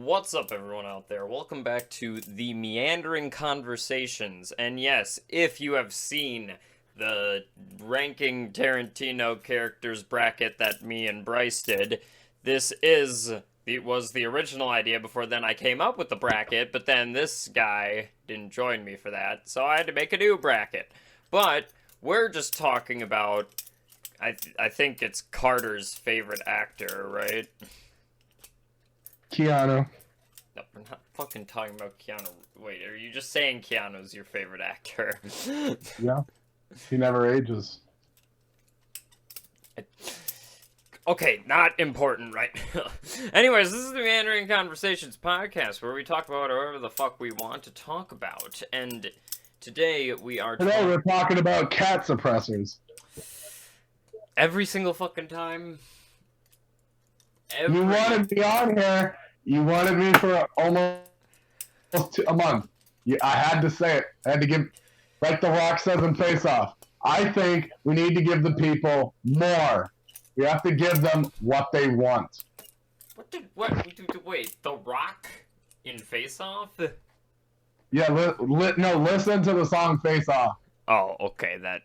What's up, everyone out there? Welcome back to the Meandering Conversations. And yes, if you have seen the ranking Tarantino characters bracket that me and Bryce did, this was the original idea. Before then I came up with the bracket, but then this guy didn't join me for that, so I had to make a new bracket. But we're just talking about, I think it's Carter's favorite actor, right? Keanu. No, we're not fucking talking about Keanu. Wait, are you just saying Keanu's your favorite actor? Yeah. He never ages. Okay, not important right now. Anyways, this is the Meandering Conversations Podcast, where we talk about whatever the fuck we want to talk about. And today we're talking about cat suppressors. Every single fucking time. You wanted me on here. You wanted me for almost a month. I had to say it. I had to give, like The Rock says in Face Off, I think we need to give the people more. We have to give them what they want. Wait, The Rock in Face Off? Yeah, listen to the song Face Off. Oh, okay, that...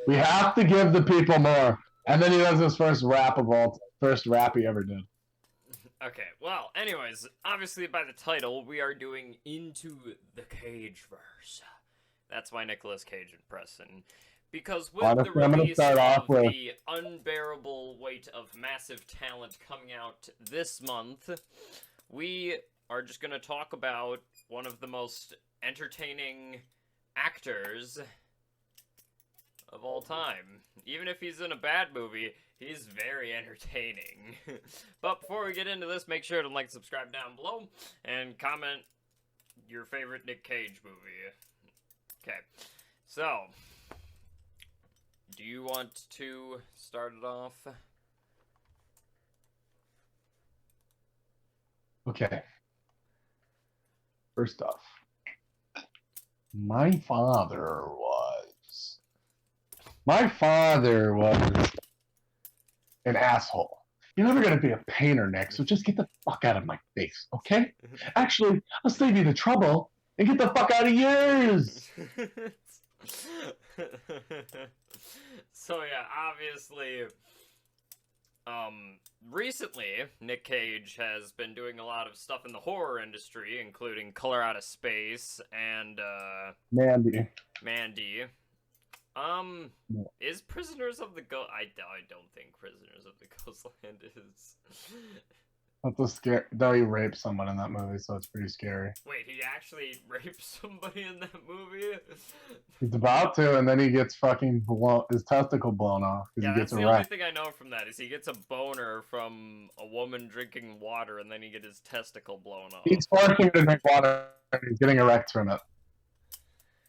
We have to give the people more. And then he does his first rap he ever did. Okay, well, anyways, obviously by the title, we are doing Into the Cageverse. That's why Nicolas Cage and Preston. Because with the release of the unbearable weight of massive talent coming out this month, we are just going to talk about one of the most entertaining actors of all time. Even if he's in a bad movie, he's very entertaining. But before we get into this, make sure to like, subscribe down below, and comment your favorite Nick Cage movie. Okay, so, do you want to start it off? Okay. First off, my father was an asshole. You're never going to be a painter, Nick, so just get the fuck out of my face, okay? Actually, I'll save you the trouble and get the fuck out of yours! So yeah, obviously, recently, Nick Cage has been doing a lot of stuff in the horror industry, including Color Out of Space and, Mandy. Is Prisoners of the Ghost... I don't think Prisoners of the Ghostland is... That's a scare. Though he raped someone in that movie, so it's pretty scary. Wait, he actually raped somebody in that movie? He's about to, and then he gets fucking his testicle blown off. Yeah, that's the only thing I know from that, is he gets a boner from a woman drinking water, and then he gets his testicle blown off. He's forcing her to drink water, and he's getting erect from it.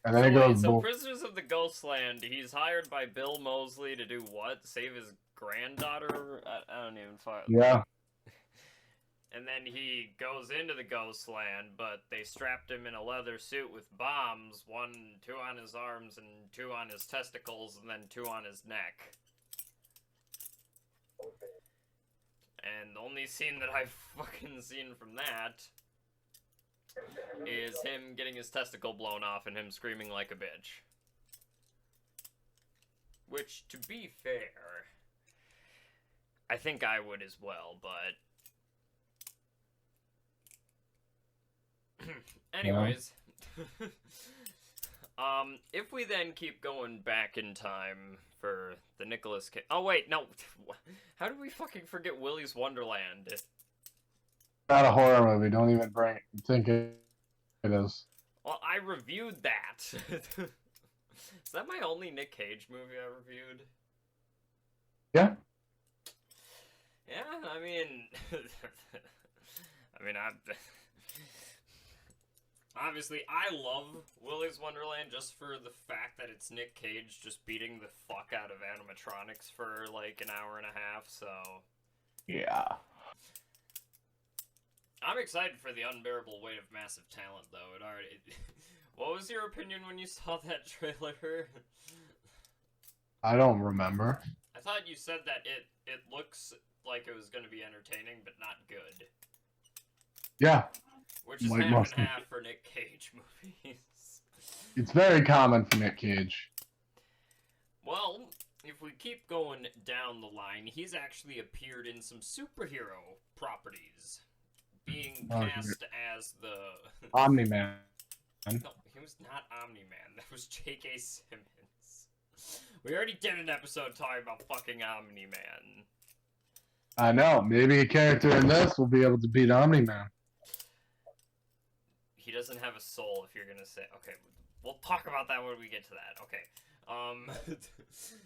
And then So Prisoners of the Ghostland, he's hired by Bill Moseley to do what? Save his granddaughter? I don't even follow. Yeah. And then he goes into the Ghostland, but they strapped him in a leather suit with bombs, two on his arms and 2 on his testicles, and then 2 on his neck. And the only scene that I've fucking seen from that is him getting his testicle blown off and him screaming like a bitch. Which, to be fair, I think I would as well, but... Anyways, if we then keep going back in time for the Nicolas Cage... Oh, wait, no. How did we fucking forget Willy's Wonderland? Not a horror movie. Don't even think it is. Well, I reviewed that. Is that my only Nick Cage movie I reviewed? Yeah. Yeah, I mean... Obviously, I love Willy's Wonderland just for the fact that it's Nick Cage just beating the fuck out of animatronics for like an hour and a half, so... Yeah. I'm excited for the unbearable weight of massive talent, though. What was your opinion when you saw that trailer? I don't remember. I thought you said that it looks like it was going to be entertaining, but not good. Yeah. Which is White half mustache. and half for Nick Cage movies. It's very common for Nick Cage. Well, if we keep going down the line, he's actually appeared in some superhero properties, being cast as the Omni-Man. No, he was not Omni-Man. That was J.K. Simmons. We already did an episode talking about fucking Omni-Man. I know. Maybe a character in this will be able to beat Omni-Man. He doesn't have a soul, if you're gonna say. Okay, we'll talk about that when we get to that. Okay.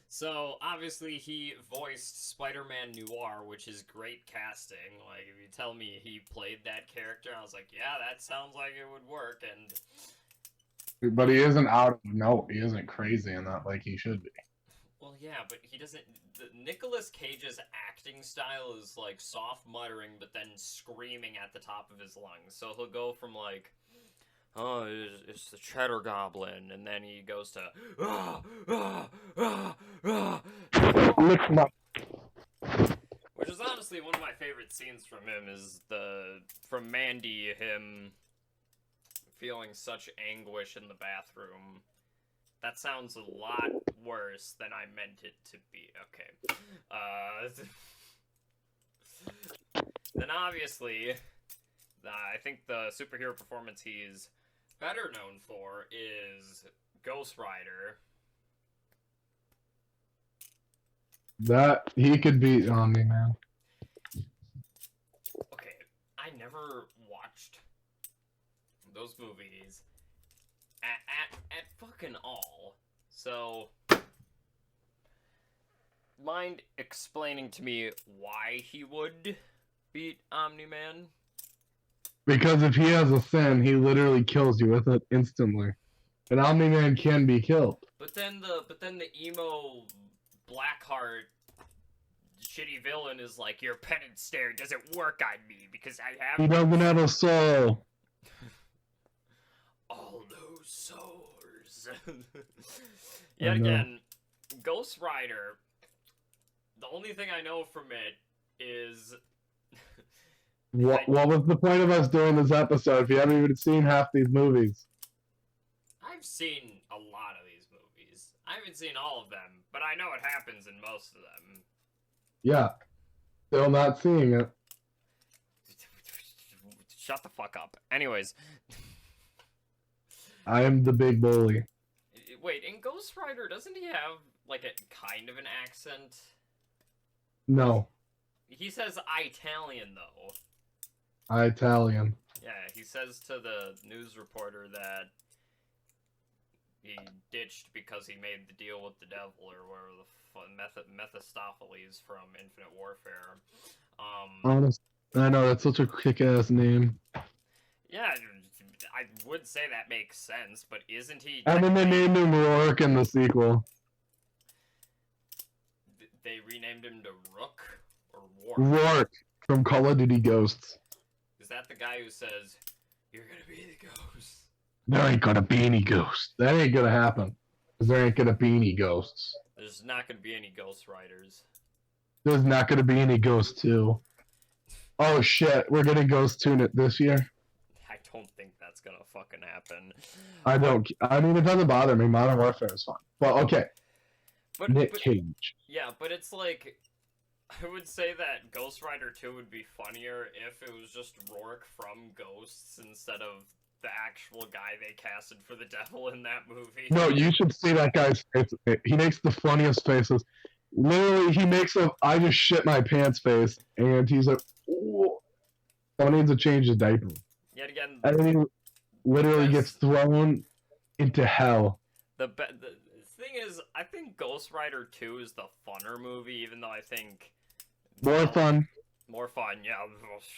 So obviously he voiced Spider-Man Noir, which is great casting. Like, if you tell me he played that character, I was like, yeah, that sounds like it would work. And But he isn't out of note. He isn't crazy and not like he should be. well, yeah, but he doesn't. Nicolas Cage's acting style is like soft muttering, but then screaming at the top of his lungs. So he'll go from like, oh, it's the Cheddar Goblin, and then he goes to, which is honestly one of my favorite scenes from him, is from Mandy, him feeling such anguish in the bathroom. That sounds a lot worse than I meant it to be. Okay. Then obviously, I think the superhero performance he's better known for is Ghost Rider. That he could beat Omni-Man. Okay, I never watched those movies at fucking all. So, mind explaining to me why he would beat Omni-Man? Because if he has a sin, he literally kills you with it instantly. And Omni-Man can be killed. But then the emo Blackheart shitty villain is like, your penance stare doesn't work on me because I have He doesn't have a soul. all those sores. Yet again, Ghost Rider, the only thing I know from it is What was the point of us doing this episode if you haven't even seen half these movies? I've seen a lot of these movies. I haven't seen all of them, but I know what happens in most of them. Yeah. Still not seeing it. Shut the fuck up. Anyways. I am the big bully. Wait, in Ghost Rider, doesn't he have, like, a kind of an accent? No. He says Italian, though. Italian. Yeah, he says to the news reporter that he ditched because he made the deal with the devil, or whatever the Mephistopheles from Infinite Warfare. Honest, I know, that's such a kick-ass name. Yeah, I would say that makes sense, but isn't he... And then they named him Rourke in the sequel. They renamed him to Rook? Or Rourke? Rourke from Call of Duty Ghosts. Is that the guy who says, you're gonna be the ghost? There ain't gonna be any ghosts. That ain't gonna happen. Because there ain't gonna be any ghosts. There's not gonna be any Ghost Riders. There's not gonna be any Ghost 2. Oh shit, we're getting Ghost 2 this year? I don't think that's gonna fucking happen. I mean, it doesn't bother me. Modern Warfare is fun. Well, okay. Nick Cage. Yeah, but it's like, I would say that Ghost Rider 2 would be funnier if it was just Rourke from Ghosts instead of the actual guy they casted for the devil in that movie. No, you should see that guy's face. He makes the funniest faces. Literally, he makes a I just shit my pants face, and he's like, ooh, someone needs to change his diaper. Yet again, And then he literally gets thrown into hell. The thing is, I think Ghost Rider 2 is the funner movie, even though I think... More fun. More fun, yeah.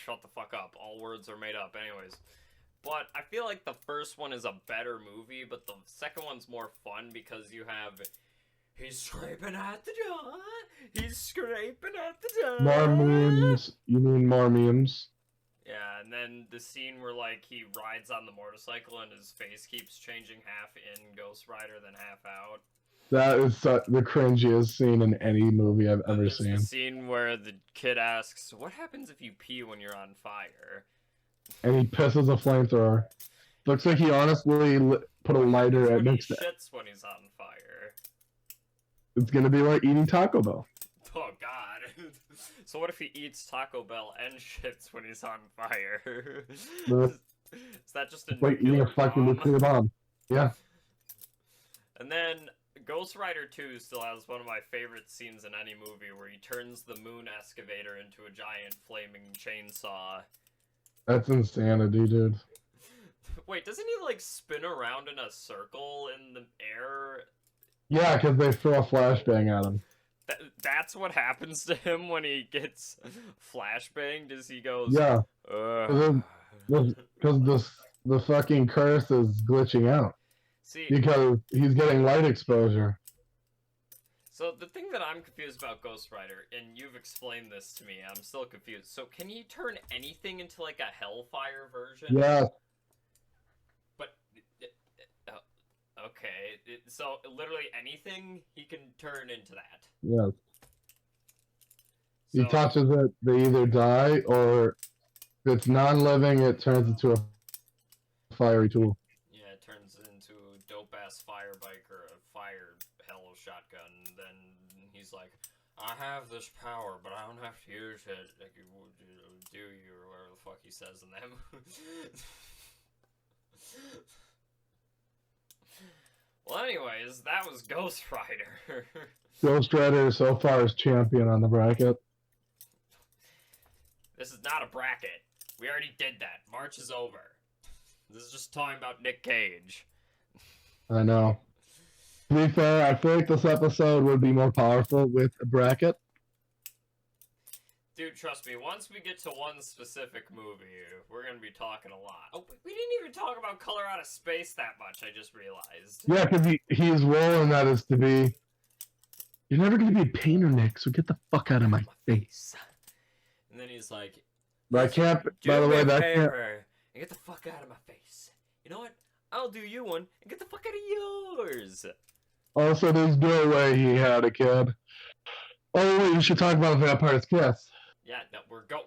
Shut the fuck up. All words are made up anyways. But I feel like the first one is a better movie, but the second one's more fun because you have... He's scraping at the door. He's scraping at the door. More memes. You mean more memes? Yeah, and then the scene where, like, he rides on the motorcycle and his face keeps changing, half in Ghost Rider, then half out. That is the cringiest scene in any movie I've ever seen. The scene where the kid asks, what happens if you pee when you're on fire? and he pisses a flamethrower. Looks like he honestly put a lighter at next to it. He shits when he's on fire. It's gonna be like eating Taco Bell. Oh god. So what if he eats Taco Bell and shits when he's on fire? Is that just a like eating a fucking nuclear bomb? Yeah. And then Ghost Rider 2 still has one of my favorite scenes in any movie where he turns the moon excavator into a giant flaming chainsaw. That's insanity, dude. Wait, doesn't he like spin around in a circle in the air? Yeah, because they throw a flashbang at him. That's what happens to him when he gets flashbanged, is he goes... Yeah. Because the fucking curse is glitching out. See, because he's getting light exposure. So the thing that I'm confused about Ghost Rider, and you've explained this to me, I'm still confused. So can he turn anything into like a Hellfire version? Yeah. But okay, so literally anything he can turn into that. Yeah. So, he touches it, they either die, or if it's non-living, it turns into a fiery tool. Yeah, it turns into a dope-ass fire bike or a fire hell shotgun. Then he's like, I have this power, but I don't have to use it like you would do you, or whatever the fuck he says in them. Well, anyways, that was Ghost Rider. Ghost Rider so far is champion on the bracket. This is not a bracket. We already did that. March is over. This is just talking about Nick Cage. I know. To be fair, I feel like this episode would be more powerful with a bracket. Dude, trust me, once we get to one specific movie, we're going to be talking a lot. Oh, we didn't even talk about Color Out of Space that much, I just realized. Yeah, because he's rolling that is to be, you're never going to be a painter, Nick, so get the fuck out of my face. And then he's like, but I can't, by the way, that can't. And get the fuck out of my face. You know what? I'll do you one and get the fuck out of yours. Also, there's no way he had a kid. Oh, wait, you should talk about Vampire's Kiss. Yeah, no,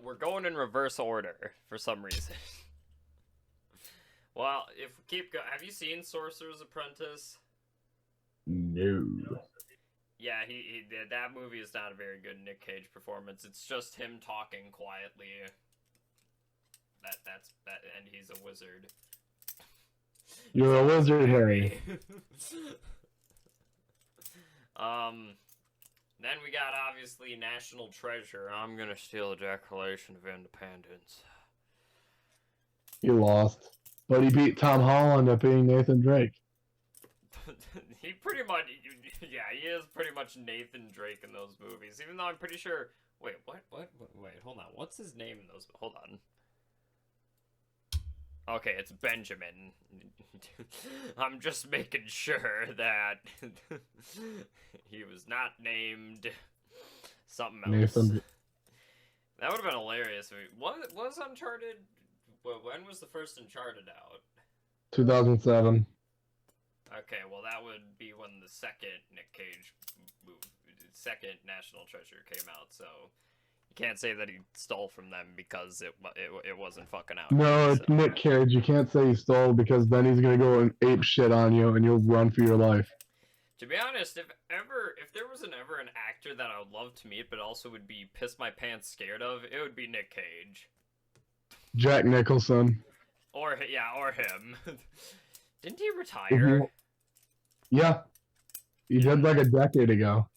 we're going in reverse order for some reason. Well, if we keep going, have you seen Sorcerer's Apprentice? No. Yeah, he that movie is not a very good Nick Cage performance. It's just him talking quietly. That's and he's a wizard. You're a wizard, Harry. Then we got, obviously, National Treasure. I'm gonna steal the Declaration of Independence. He lost. But he beat Tom Holland at being Nathan Drake. He pretty much... Yeah, he is pretty much Nathan Drake in those movies. Even though I'm pretty sure... Wait, what? Wait, hold on. What's his name in those... Hold on. Okay, it's Benjamin. I'm just making sure that he was not named something else. Nathan. That would have been hilarious. What was Uncharted? When was the first Uncharted out? 2007. Okay, well that would be when the second Nick Cage second National Treasure came out, so you can't say that he stole from them because it wasn't fucking out. No, it's so. Nick Cage. You can't say he stole because then he's gonna go and ape shit on you and you'll run for your life. To be honest, if there was ever an actor that I would love to meet but also would be piss my pants scared of, it would be Nick Cage. Jack Nicholson. Or him. Didn't he retire? Yeah. He did like a decade ago.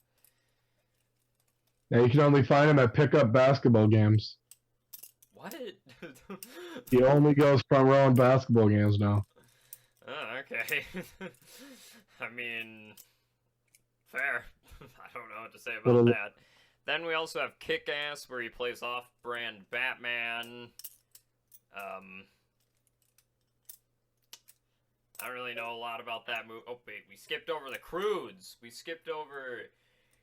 Yeah, you can only find him at pickup basketball games. What? He only goes front row in basketball games now. Oh, okay. I mean, fair. I don't know what to say about that. Then we also have Kick-Ass, where he plays off-brand Batman. I don't really know a lot about that movie. Oh, wait, we skipped over the Croods. We skipped over...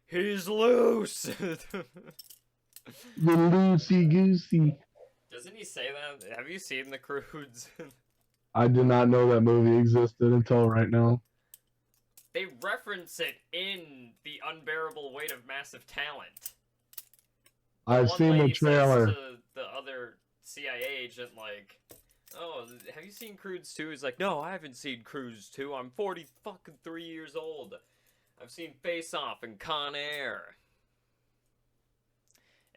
He's loose! The loosey-goosey. Doesn't he say that? Have you seen the Croods? I did not know that movie existed until right now. They reference it in The Unbearable Weight of Massive Talent. I've seen the trailer. Says to the other CIA agent, like, oh, have you seen Cruise 2? He's like, no, I haven't seen Cruise 2. I'm 43 years old. I've seen Face Off and Con Air.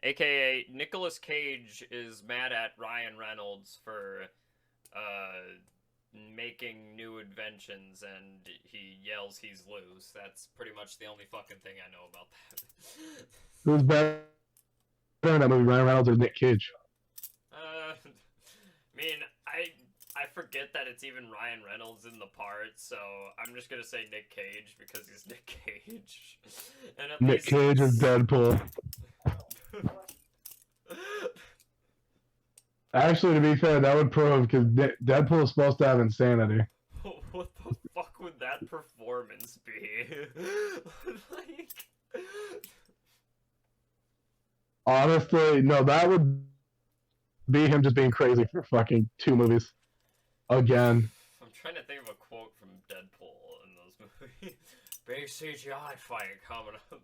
AKA, Nicolas Cage is mad at Ryan Reynolds for, making new inventions, and he yells he's loose. That's pretty much the only fucking thing I know about that. Who's better in that movie, Ryan Reynolds or Nick Cage? I mean, I forget that it's even Ryan Reynolds in the part, so I'm just gonna say Nick Cage because he's Nick Cage. And at Nick Cage is Deadpool. Actually, to be fair, that would prove because Deadpool is supposed to have insanity. What the fuck would that performance be? Like... Honestly, no, that would be him just being crazy for fucking 2 movies. Again. I'm trying to think of a quote from Deadpool in those movies. Big CGI fight coming up.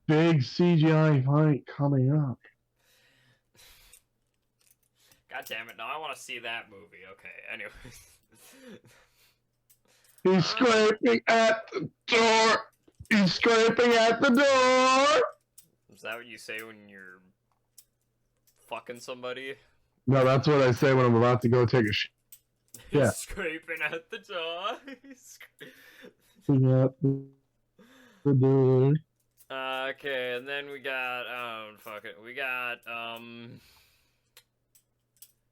Big CGI fight coming up. God damn it, now I want to see that movie. Okay, anyways. He's scraping at the door! He's scraping at the door! Is that what you say when you're fucking somebody? No, that's what I say when I'm about to go take a shit. Yeah. He's scraping at the door. Scraping at the door. Okay, and then we got, we got,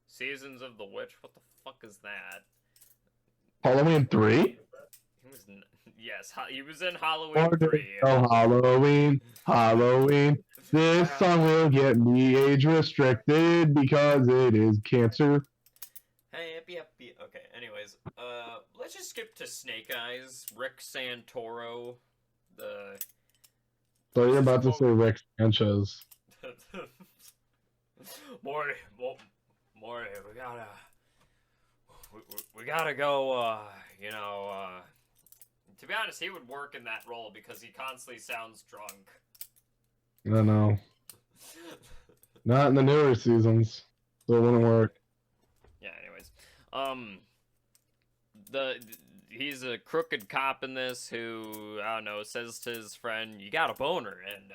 Seasons of the Witch. What the fuck is that? Halloween 3? He was, yes, he was in Halloween 3. Oh, Halloween. This song will get me age restricted because it is cancer. Happy. Okay, anyways, let's just skip to Snake Eyes. Rick Santoro, So you're about to say Rick Sanchez. Morty, we gotta go, to be honest, he would work in that role because he constantly sounds drunk. I know. Not in the newer seasons, so it wouldn't work. Yeah, anyways. He's a crooked cop in this who, I don't know, says to his friend, you got a boner, and,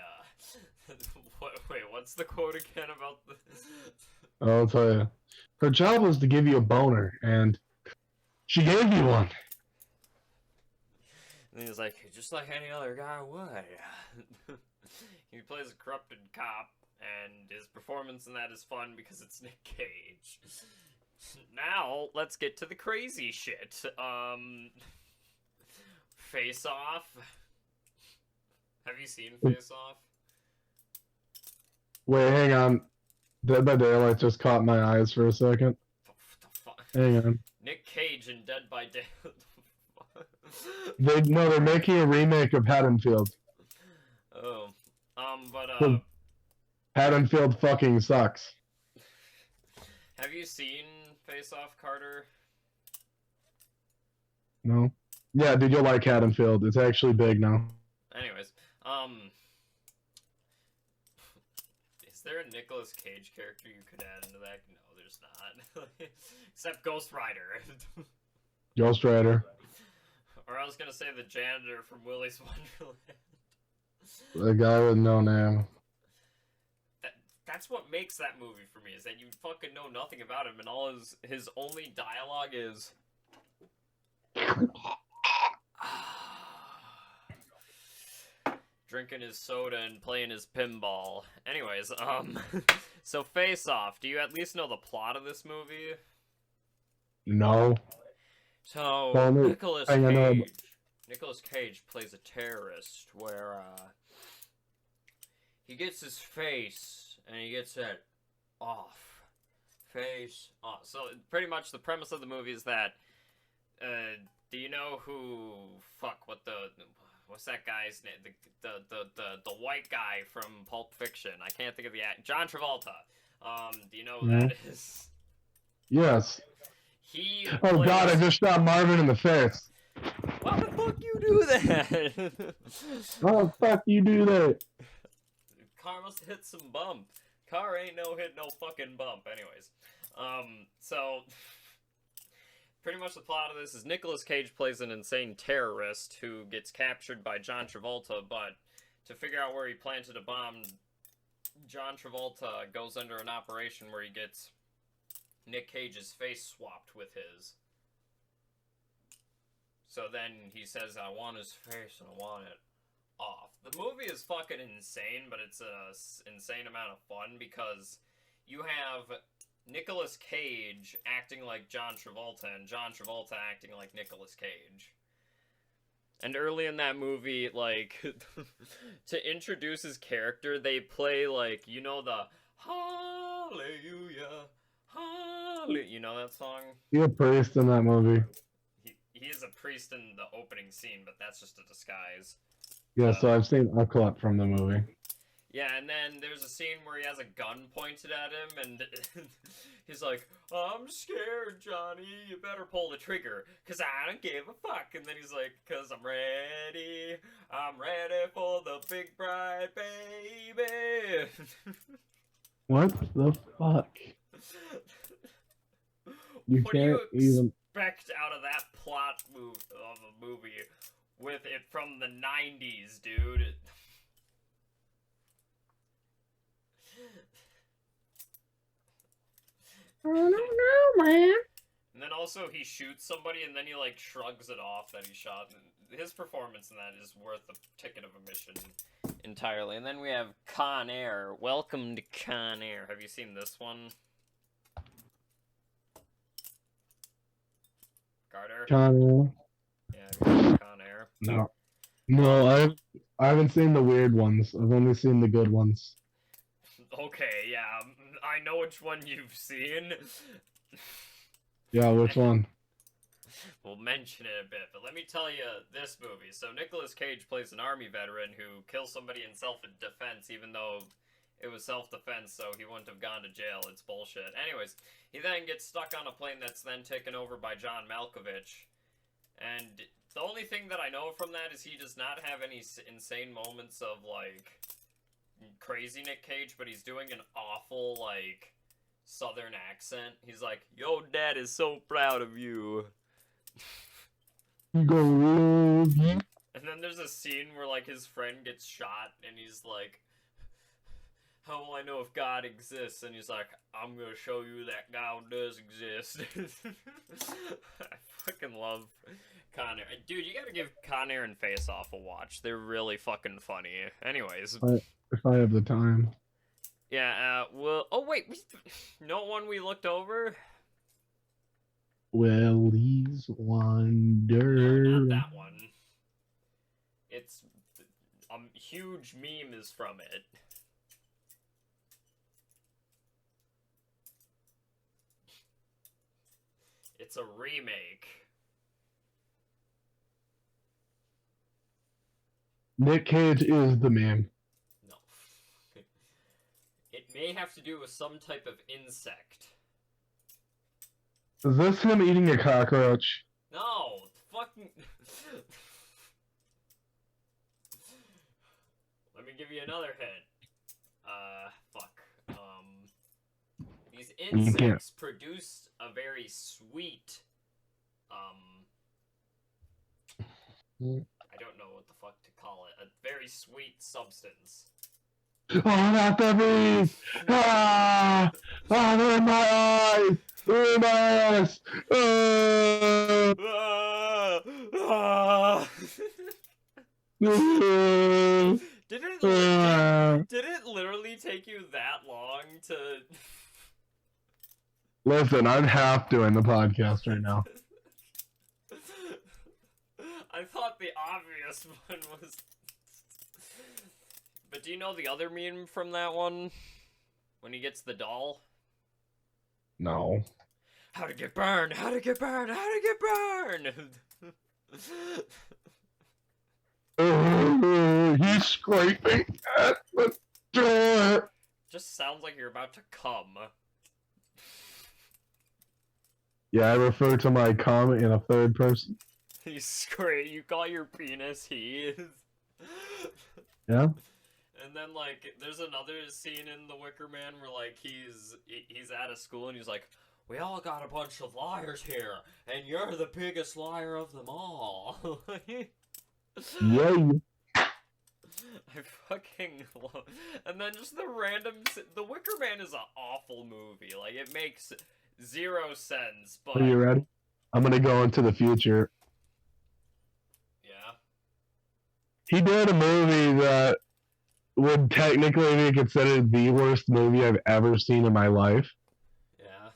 wait, what's the quote again about the... I'll tell you. Her job was to give you a boner, and she gave you one. And he's like, just like any other guy would. He plays a corrupted cop, and his performance in that is fun because it's Nick Cage. Now, let's get to the crazy shit. Face Off. Have you seen Face Off? Wait, hang on. Dead by Daylight just caught my eyes for a second. Hang on. Nick Cage in Dead by Daylight. They're making a remake of Haddonfield. Oh. Haddonfield fucking sucks. Have you seen Face Off, Carter? No. Yeah, dude, you'll like Haddonfield. It's actually big now. Anyways, is there a Nicolas Cage character you could add into that? No, there's not. Except Ghost Rider. Ghost Rider. Or I was gonna say the janitor from Willy's Wonderland. The guy with no name. That's what makes that movie for me, is that you fucking know nothing about him, and all his only dialogue is... drinking his soda and playing his pinball. Anyways, so Face Off, do you at least know the plot of this movie? No. So, Nicolas Cage plays a terrorist where, he gets his face, and he gets it off. Face off. So, pretty much the premise of the movie is that, do you know who, what's that guy's name? The white guy from Pulp Fiction. I can't think of the act. John Travolta. Do you know who that is? Yes. Oh god, I just shot Marvin in the face. Why the fuck you do that? Why the fuck you do that? Car must hit some bump. Car ain't no hit no fucking bump. Anyways. So pretty much the plot of this is Nicolas Cage plays an insane terrorist who gets captured by John Travolta, but to figure out where he planted a bomb, John Travolta goes under an operation where he gets Nick Cage's face swapped with his. So then he says, I want his face and I want it off. The movie is fucking insane, but it's a insane amount of fun because you have Nicolas Cage acting like John Travolta and John Travolta acting like Nicolas Cage. And early in that movie, like, to introduce his character, they play, like, you know the Hallelujah, Hallelujah, you know that song? He's a priest in that movie. He is a priest in the opening scene, but that's just a disguise. Yeah, so I've seen a clip from the movie. Yeah, and then there's a scene where he has a gun pointed at him, and he's like, I'm scared, Johnny, you better pull the trigger, because I don't give a fuck. And then he's like, because I'm ready for the big bride, baby. What the fuck? What do you expect out of that plot of a movie with it from the 90s, dude? I don't know, man. And then also he shoots somebody and then he like shrugs it off that he shot. His performance in that is worth the ticket of admission entirely. And then we have Con Air. Welcome to Con Air. Have you seen this one? Carter? Con Air? Yeah, have you seen Con Air? No. No, I haven't seen the weird ones. I've only seen the good ones. Okay, yeah. I know which one you've seen. Yeah, which one? We'll mention it a bit, but let me tell you this movie. So Nicolas Cage plays an army veteran who kills somebody in self-defense, even though it was self-defense, so he wouldn't have gone to jail. It's bullshit. Anyways, he then gets stuck on a plane that's then taken over by John Malkovich. And the only thing that I know from that is he does not have any insane moments of, like, crazy Nick Cage, but he's doing an awful, like, southern accent. He's like, yo, dad is so proud of you. Go love you. And then there's a scene where, like, his friend gets shot, and he's like, how will I know if God exists? And he's like, I'm gonna show you that God does exist. I fucking love Con Air. Dude, you gotta give Con Air and Face Off a watch. They're really fucking funny. Anyways. If I have the time. Yeah, well, oh wait, no one we looked over? Willy's Wonder. No, not that one. It's, a huge meme is from it. It's a remake. Nick Cage is the meme. No. It may have to do with some type of insect. Is this him eating a cockroach? No, fucking... Let me give you another hint. Fuck. These insects produce a very sweet, I don't know what the fuck to call it. A very sweet substance. Oh, not the bees! Ah! Ah, they're in my eyes! They're in my eyes! Did it literally take you that long to... Listen, I'm half doing the podcast right now. I thought the obvious one was... But do you know the other meme from that one? When he gets the doll? No. How to get burned! How to get burned! How to get burned! He's scraping at the door! Just sounds like you're about to come. Yeah, I refer to my cum in a third person. He's great. You call your penis he is. Yeah? And then, like, there's another scene in The Wicker Man where, like, he's at a school and he's like, we all got a bunch of liars here, and you're the biggest liar of them all. Yeah. I fucking love... And then just the random... The Wicker Man is an awful movie. Like, it makes 0 sense, but... Are you ready? I'm gonna go into the future. Yeah? He did a movie that would technically be considered the worst movie I've ever seen in my life. Yeah.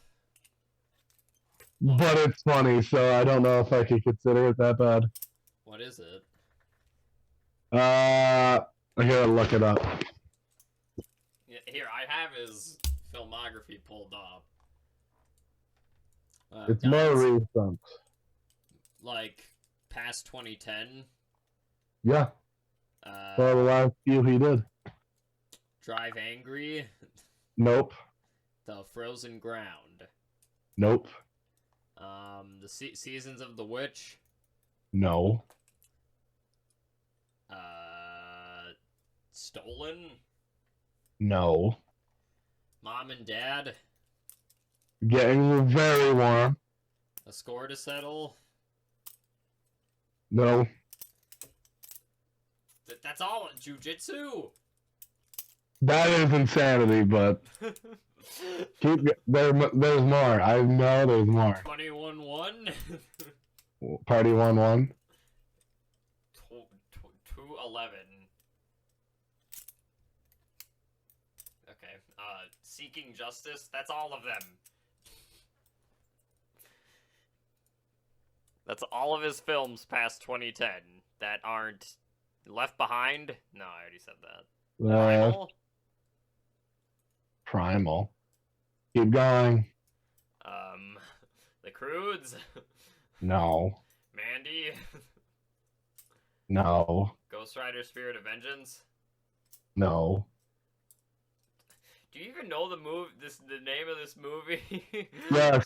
But it's funny, so I don't know if I could consider it that bad. What is it? I gotta look it up. Yeah, here, I have his filmography pulled up. It's more recent. Like, past 2010? Yeah. For the last few he did. Drive Angry? Nope. The Frozen Ground? Nope. The Seasons of the Witch? No. Stolen? No. Mom and Dad? Getting very warm. A Score to Settle? No. That's all. Jiu-Jitsu? That is insanity, but there's more. I know there's more. 21-1? Party 1-1. 2-11. Okay. Seeking Justice? That's all of them. That's all of his films past 2010 that aren't Left Behind? No, I already said that. Primal? Primal. Keep going. The Croods? No. Mandy? No. Ghost Rider Spirit of Vengeance? No. Do you even know the name of this movie? Yes.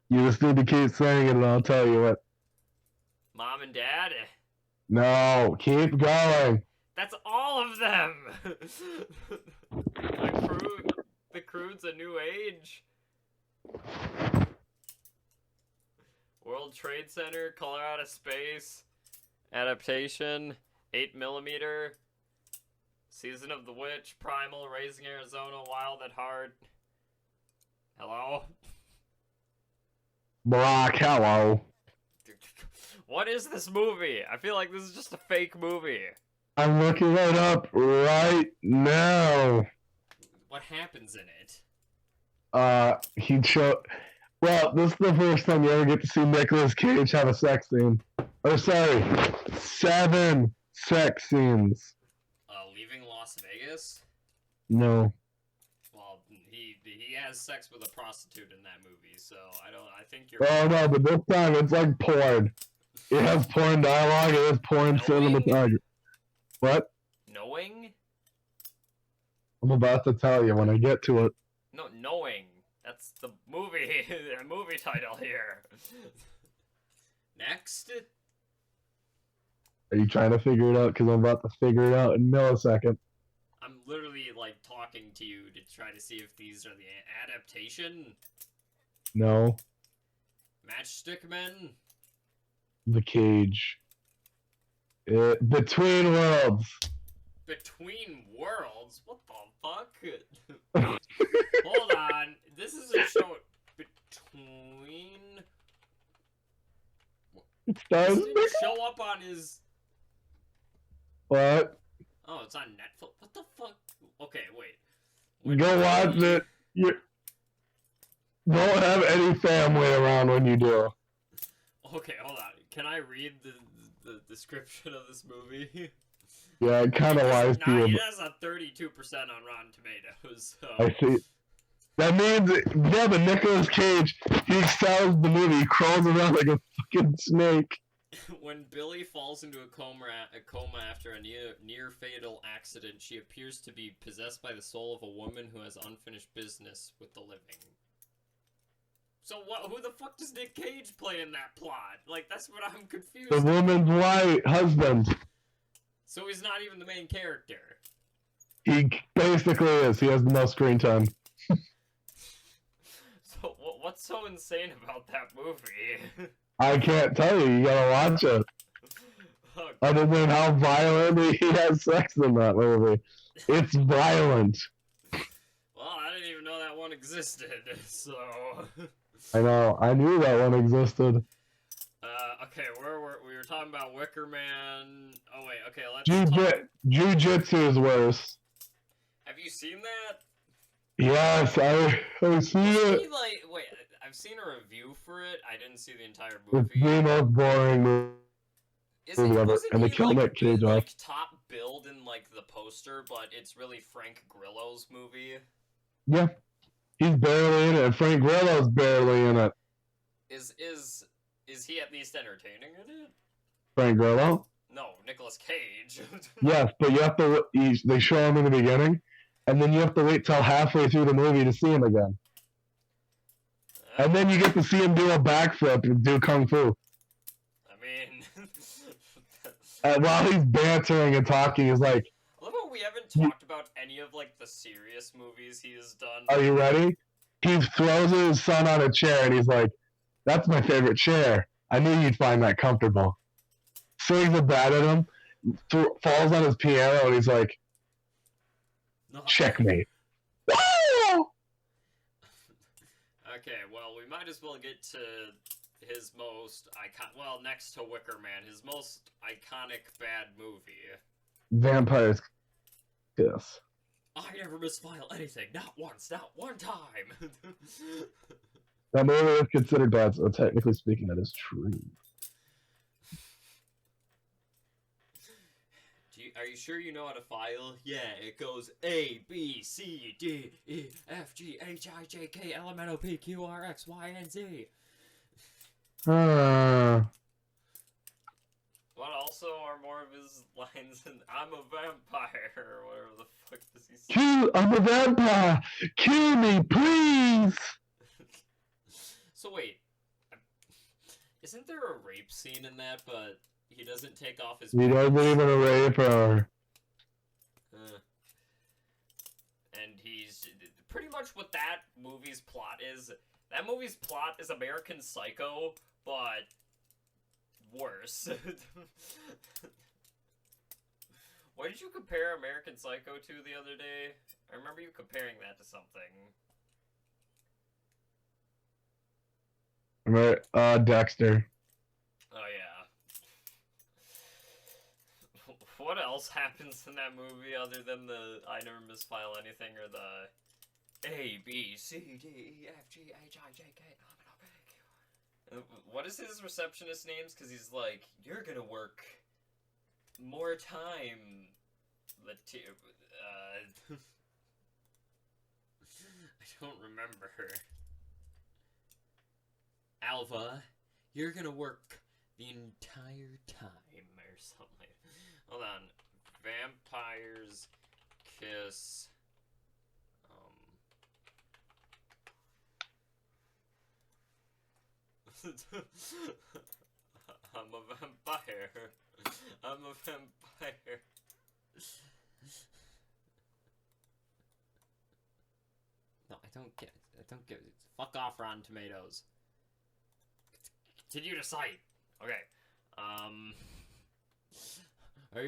You just need to keep saying it and I'll tell you it. Mom and Dad? No. Keep going. That's all of them! The Croods A New Age? World Trade Center, Color Out of Space, Adaptation, 8mm, Season of the Witch, Primal, Raising Arizona, Wild at Heart. Hello? Brock, hello. What is this movie? I feel like this is just a fake movie. I'm looking it up right now. What happens in it? He'd show... Well, this is the first time you ever get to see Nicolas Cage have a sex scene. Or, sorry, 7 sex scenes. Leaving Las Vegas? No. Well, he has sex with a prostitute in that movie, so I think you're... Oh, no, but this time it's like porn. It has porn dialogue, it has porn cinematography. What? Knowing? I'm about to tell you when I get to it. No, Knowing. That's the movie, the movie title here. Next? Are you trying to figure it out? Because I'm about to figure it out in a millisecond. I'm literally, like, talking to you to try to see if these are the adaptation. No. Matchstick Men? The Cage. Between Worlds. Between Worlds? What the fuck? Hold on. This is a show between... It stars... This didn't show up on his... What? Oh, it's on Netflix. What the fuck? Okay, wait. Go watch it. You don't have any family around when you do. Okay, hold on. Can I read the description of this movie? Yeah, it kind of lies to you. It has a 32% on Rotten Tomatoes. So. I see. That means, yeah, but Nicolas Cage, he excels the movie. He crawls around like a fucking snake. When Billy falls into a coma after a near fatal accident, she appears to be possessed by the soul of a woman who has unfinished business with the living. So who the fuck does Nick Cage play in that plot? Like, that's what I'm confused. The woman's husband. So he's not even the main character. He basically is. He has the most screen time. So what What's so insane about that movie? I can't tell you. You gotta watch it. Oh, Other than how violently he has sex in that movie. It's violent. well, I didn't even know that one existed, so... I know. I knew that one existed. Okay, we were talking about Wicker Man. Oh wait, okay, let's Jiu-Jitsu is worse. Have you seen that? Yes, I've seen it. Wait, I've seen a review for it. I didn't see the entire It's movie. the most boring movie ever. And they killed Nick Cage off. Like top billed in like the poster, but it's really Frank Grillo's movie. Yeah, he's barely in it. Frank Grillo's barely in it. Is he at least entertaining in it? Frank Grillo? No, Nicolas Cage. Yes, but you have to. They show him in the beginning, and then you have to wait till halfway through the movie to see him again. And then you get to see him do a backflip and do kung fu. I mean, While he's bantering and talking, he's like, I love how we haven't talked about any of like the serious movies he has done. "Are you ready?" He throws his son on a chair, and he's like, "That's my favorite chair. I knew you'd find that comfortable." Swings a bat at him, falls on his piano, and he's like, "Checkmate." Woo! Okay, well, we might as well get to his most next to Wicker Man, his most iconic bad movie. Vampires Kiss. I never misfile anything, not once, not one time. That movie is considered bad, so technically speaking, that is true. Are you sure you know how to file? Yeah, it goes A, B, C, D, E, F, G, H, I, J, K, L, M, N, O, P, Q, R, X, Y, and Z. What also are more of his lines in I'm a vampire, or whatever the fuck does he say? I'm a vampire! Kill me, please! So wait, isn't there a rape scene in that, but he doesn't take off his pants? He doesn't even rape her. And he's pretty much what that movie's plot is. That movie's plot is American Psycho, but worse. What did you compare American Psycho to the other day? I remember you comparing that to something. Right, Dexter. Oh, yeah. What else happens in that movie other than the I never misfile anything or the A, B, C, D, E, F, G, H, I, J, K, L, M, N, O, P, Q. What is his receptionist names? Because he's like, you're gonna work more time. I don't remember her. Alva, you're gonna work the entire time or something. Hold on. Vampires Kiss. I'm a vampire. I'm a vampire. No, I don't get it. Fuck off, Rotten Tomatoes. Continue to cite. Okay. Are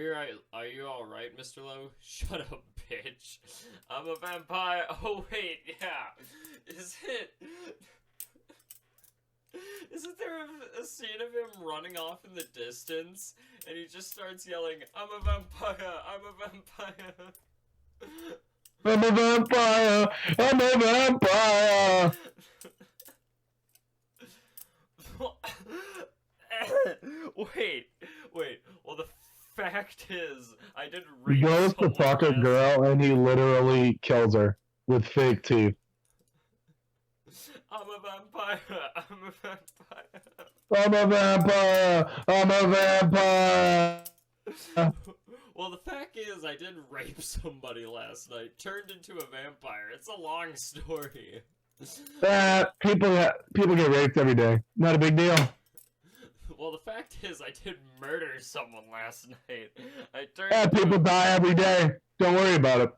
you alright, Mr. Lowe? Shut up, bitch. I'm a vampire. Oh, wait, yeah. Isn't there a scene of him running off in the distance, and he just starts yelling, I'm a vampire, I'm a vampire. I'm a vampire! I'm a vampire! Wait. Well, the fact is, I didn't He goes to fuck a girl and he literally kills her with fake teeth. I'm a vampire. I'm a vampire. I'm a vampire. I'm a vampire. Well, the fact is, I did rape somebody last night. Turned into a vampire. It's a long story. People get raped every day. Not a big deal. Well, the fact is, I did murder someone last night. People die every day. Don't worry about it.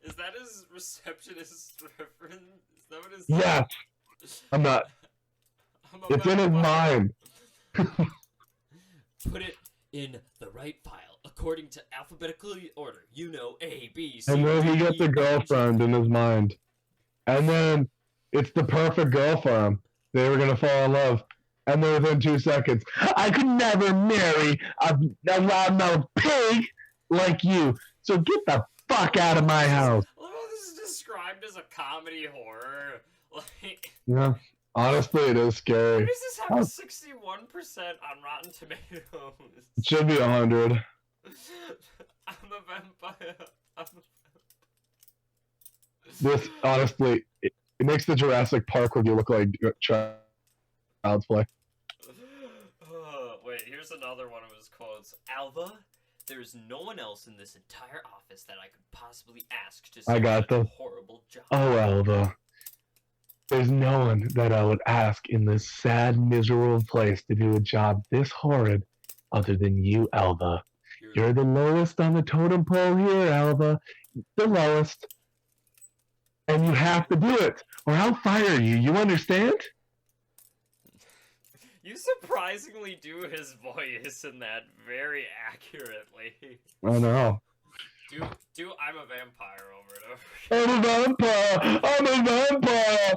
Is that his receptionist reference? Is that what his... Yes. I'm not. It's in his mind. Put it in the right file according to alphabetical order. You know, A, B, C. And then he gets a girlfriend in his mind. And then it's the perfect girl for him. They were gonna fall in love. And then within 2 seconds, I could never marry a loudmouth pig like you. So get the fuck out of my house. Well, this is described as a comedy horror. Like, yeah, honestly, it is scary. why does this have a 61% on Rotten Tomatoes? It should be 100. I'm a vampire. This, honestly, it makes the Jurassic Park review look like child's play. Wait, here's another one of his quotes. Alva, there's no one else in this entire office that I could possibly ask to I got such a them. horrible job. Oh, Alva. There's no one that I would ask in this sad, miserable place to do a job this horrid other than you, Alva. You're the lowest on the totem pole here, Alva. The lowest. And you have to do it, or I'll fire you. You understand? You surprisingly do his voice in that very accurately. I know. Do I'm a vampire over and over. I'm a vampire! I'm a vampire!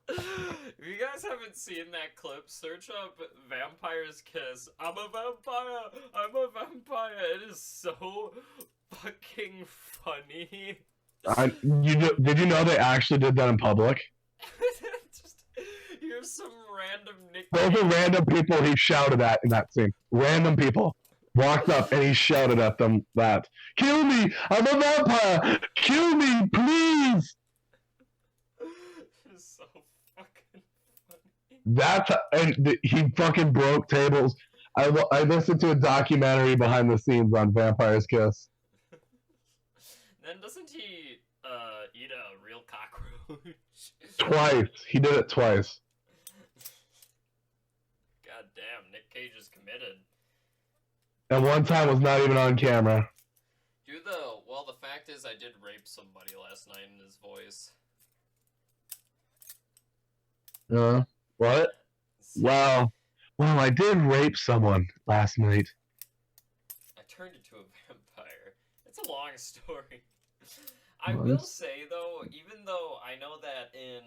If you guys haven't seen that clip, search up Vampire's Kiss. I'm a vampire! I'm a vampire! It is so fucking funny. Did you know they actually did that in public? Just, here's some random Nick. Those are random people he shouted at in that scene. Random people. Walked up and he shouted at them that, "Kill me! I'm a vampire! Kill me, please!" It's so fucking funny. He fucking broke tables. I listened to a documentary behind the scenes on Vampire's Kiss. Then doesn't he eat a real cockroach? Twice. He did it twice. God damn, Nick Cage is committed. And one time was not even on camera. Well, the fact is I did rape somebody last night in his voice. What? Well, I did rape someone last night. I turned into a vampire. It's a long story. I will say, though, even though I know that in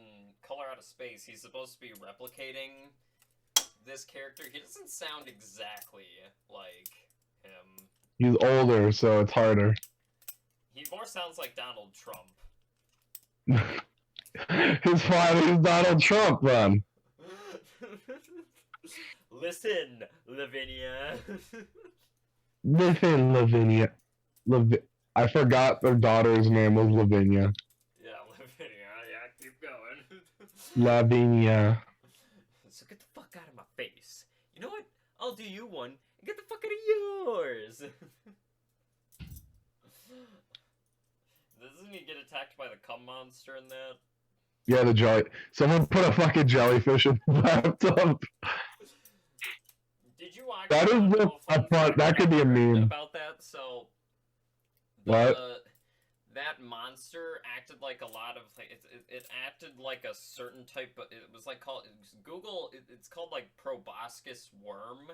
Color Out of Space he's supposed to be replicating this character, he doesn't sound exactly like him. He's older, so it's harder. He more sounds like Donald Trump. His father's Donald Trump, then. Listen, Lavinia. Listen, Lavinia. I forgot their daughter's name was Lavinia. Yeah, Lavinia. Yeah, keep going. Lavinia. So get the fuck out of my face. You know what? I'll do you one and get the fuck out of yours. Doesn't he get attacked by the cum monster in that? Yeah, the jelly. Someone put a fucking jellyfish in the bathtub. Did you watch that? Is a fun. That could be a meme. About that, so. What? That monster acted like a lot of it acted like a certain type of, it was like called Google it's called like proboscis worm,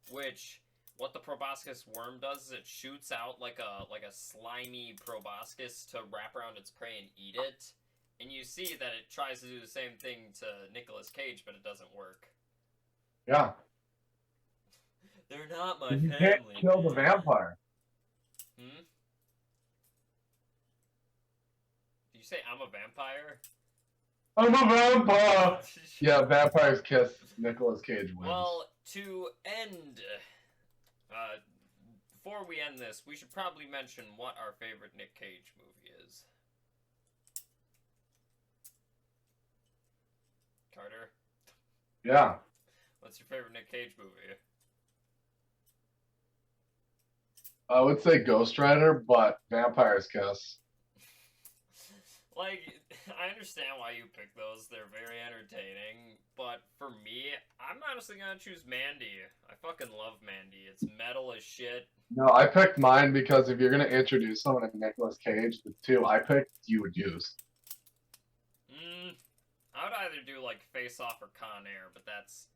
which what the proboscis worm does is it shoots out like a slimy proboscis to wrap around its prey and eat it, and you see that it tries to do the same thing to Nicolas Cage, but it doesn't work. Yeah. They're not my family. You can't kill the vampire. Hmm? Did you say I'm a vampire? I'm a vampire! Yeah, Vampire's Kiss. Nicolas Cage wins. Well, to end, before we end this, we should probably mention what our favorite Nick Cage movie is. Carter? Yeah. What's your favorite Nick Cage movie? I would say Ghost Rider, but Vampire's Kiss. Like, I understand why you pick those. They're very entertaining. But for me, I'm honestly gonna choose Mandy. I fucking love Mandy. It's metal as shit. No, I picked mine because if you're gonna introduce someone to Nicolas Cage, the two I picked, you would use. I would either do like Face Off or Con Air, but that's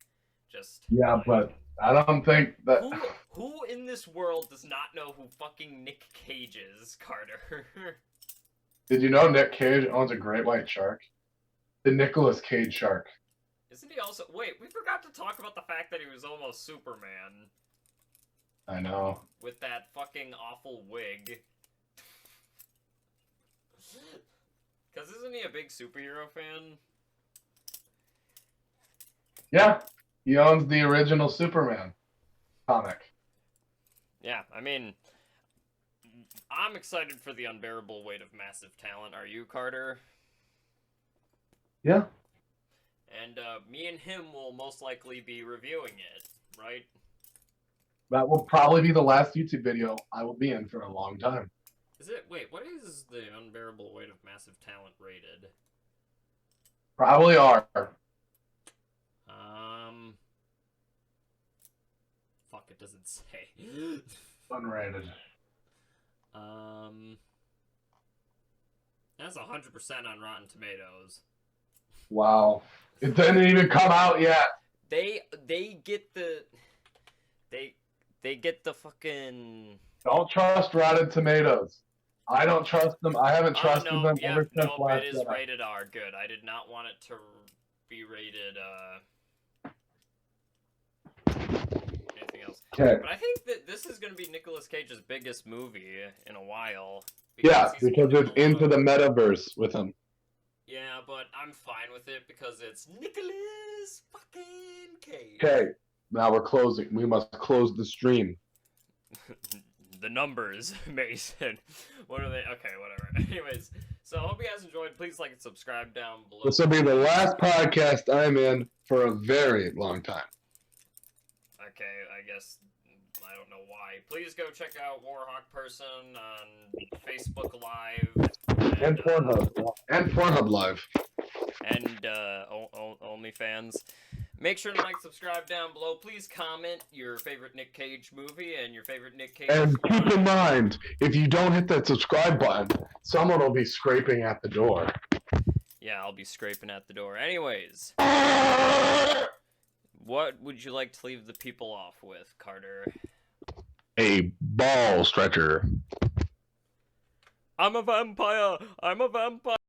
just Yeah, but I don't think that. Who in this world does not know who fucking Nick Cage is, Carter? Did you know Nick Cage owns a great white shark? The Nicolas Cage shark. Isn't he also? Wait, we forgot to talk about the fact that he was almost Superman. I know. With that fucking awful wig. Because isn't he a big superhero fan? Yeah, he owns the original Superman comic. Yeah, I mean, I'm excited for the unbearable weight of massive talent. Are you, Carter? Yeah. And me and him will most likely be reviewing it, right? That will probably be the last YouTube video I will be in for a long time. Is it? Wait, what is the unbearable weight of massive talent rated? Probably are. Fuck, it doesn't say. Unrated. That's 100% on Rotten Tomatoes. Wow. It didn't even come out yet. They get the they get the fucking. Don't trust Rotten Tomatoes. I don't trust them. I haven't trusted them ever since last it is Jedi. rated R. Good. I did not want it to be rated anything else. Okay. But I think that this is going to be Nicolas Cage's biggest movie in a while. Because it's into the metaverse with him. Yeah, but I'm fine with it because it's Nicolas fucking Cage. Okay, now we're closing. We must close the stream. The numbers, Mason. What are they? Okay, whatever. Anyways, so I hope you guys enjoyed. Please like and subscribe down below. This will be the last podcast I'm in for a very long time. Okay, I guess I don't know why. Please go check out Warhawk Person on Facebook Live. And Pornhub. And Pornhub Live. And OnlyFans. Make sure to like, subscribe down below. Please comment your favorite Nick Cage movie and your favorite Nick Cage. And keep in mind, if you don't hit that subscribe button, someone will be scraping at the door. Yeah, I'll be scraping at the door. Anyways. What would you like to leave the people off with, Carter? A ball stretcher. I'm a vampire! I'm a vampire!